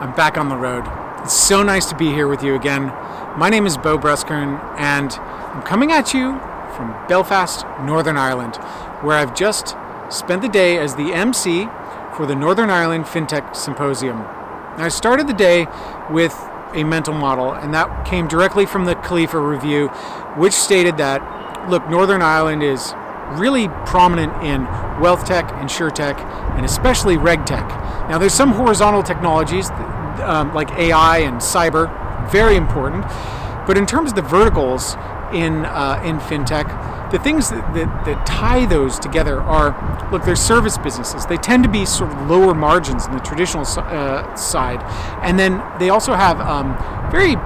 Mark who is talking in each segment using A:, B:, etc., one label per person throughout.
A: I'm back on the road. It's so nice to be here with you again. My name is Bo Breskern, and I'm coming at you from Belfast, Northern Ireland, where I've just spent the day as the MC for the Northern Ireland FinTech Symposium. Now, I started the day with a mental model, and that came directly from the Khalifa Review, which stated that, look, Northern Ireland is really prominent in wealth tech, insurtech, and especially reg tech. Now, there's some horizontal technologies like AI and cyber, very important. But in terms of the verticals in fintech, the things that tie those together are, look, there's service businesses. They tend to be sort of lower margins in the traditional side. And then they also have very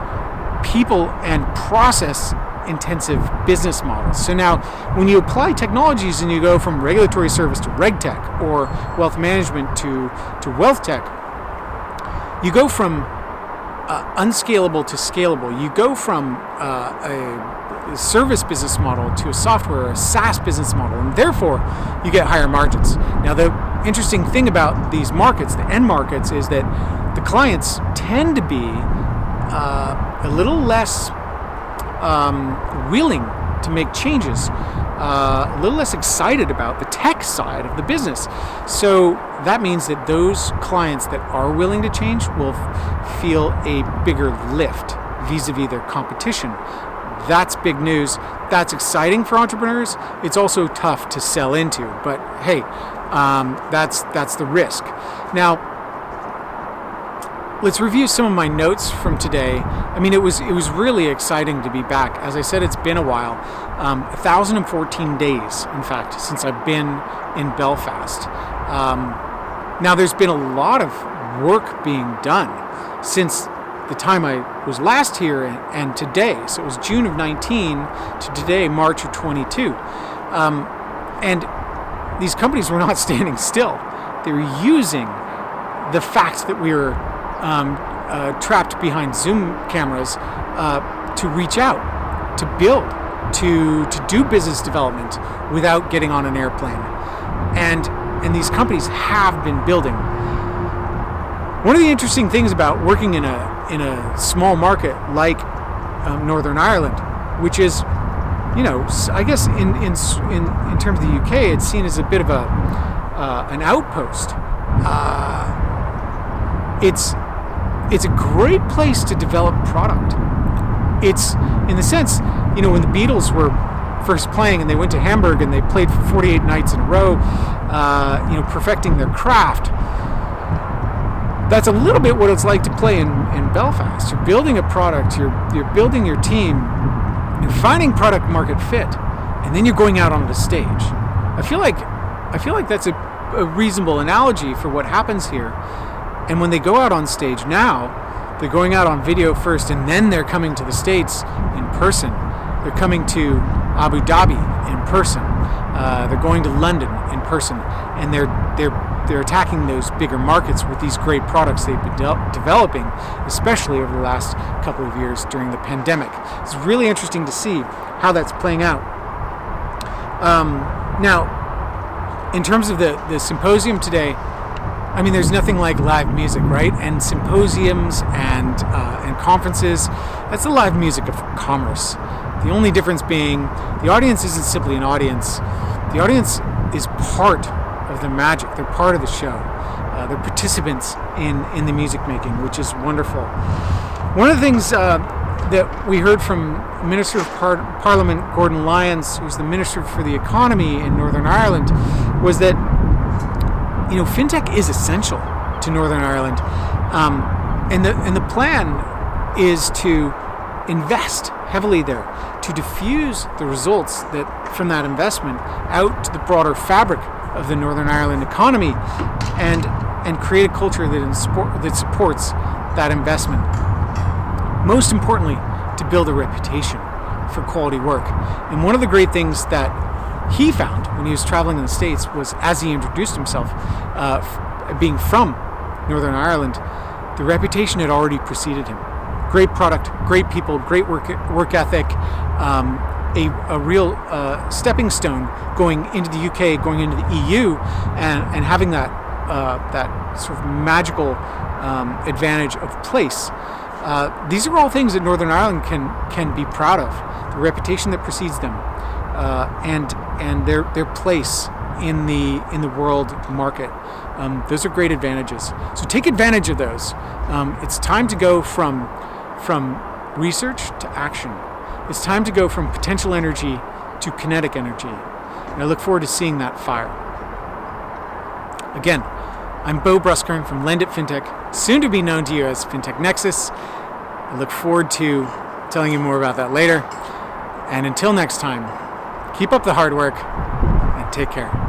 A: people and process intensive business models. So now when you apply technologies and you go from regulatory service to reg tech or wealth management to wealth tech, you go from unscalable to scalable. You go from a service business model to a software or a SaaS business model, and therefore you get higher margins. Now, the interesting thing about these markets, the end markets, is that the clients tend to be a little less willing to make changes, a little less excited about the tech side of the business. So that means that those clients that are willing to change will feel a bigger lift vis-a-vis their competition. That's big news. That's exciting for entrepreneurs. It's also tough to sell into, but hey, that's the risk. Now, let's review some of my notes from today. I mean, it was really exciting to be back. As I said, it's been a while. 1,014 days, in fact, since I've been in Belfast. Now, there's been a lot of work being done since the time I was last here and today. So it was June of 19 to today, March of 22. And these companies were not standing still. They were using the fact that we were trapped behind Zoom cameras to reach out, to build, to do business development without getting on an airplane. And these companies have been building. One of the interesting things about working in a small market like Northern Ireland, which is, I guess in terms of the UK, it's seen as a bit of an outpost. It's a great place to develop product. It's, in the sense, when the Beatles were first playing and they went to Hamburg and they played for 48 nights in a row, perfecting their craft. That's a little bit what it's like to play in Belfast. You're building a product, you're building your team, you're finding product market fit, and then you're going out on the stage. I feel like that's a reasonable analogy for what happens here. And when they go out on stage now, they're going out on video first, and then they're coming to the States in person. They're coming to Abu Dhabi in person. They're going to London in person, and they're attacking those bigger markets with these great products they've been developing, especially over the last couple of years during the pandemic. It's really interesting to see how that's playing out. Now, in terms of the symposium today, I mean, there's nothing like live music, right? And symposiums and conferences, that's the live music of commerce. The only difference being the audience isn't simply an audience. The audience is part of the magic. They're part of the show. They're participants in the music making, which is wonderful. One of the things that we heard from Minister of Parliament Gordon Lyons, who's the Minister for the Economy in Northern Ireland, was that fintech is essential to Northern Ireland, and the plan is to invest heavily there to diffuse the results from that investment out to the broader fabric of the Northern Ireland economy, and create a culture that supports that investment. Most importantly, to build a reputation for quality work. And one of the great things that he found when he was traveling in the States was, as he introduced himself, being from Northern Ireland, the reputation had already preceded him. Great product, great people, great work ethic, a real stepping stone going into the UK, going into the EU, and having that sort of magical advantage of place. These are all things that Northern Ireland can be proud of. The reputation that precedes them, and their place in the world market. Those are great advantages. So take advantage of those. It's time to go from research to action. It's time to go from potential energy to kinetic energy. And I look forward to seeing that fire. Again, I'm Bo Bruskern from Lend It FinTech, soon to be known to you as FinTech Nexus. I look forward to telling you more about that later. And until next time, keep up the hard work and take care.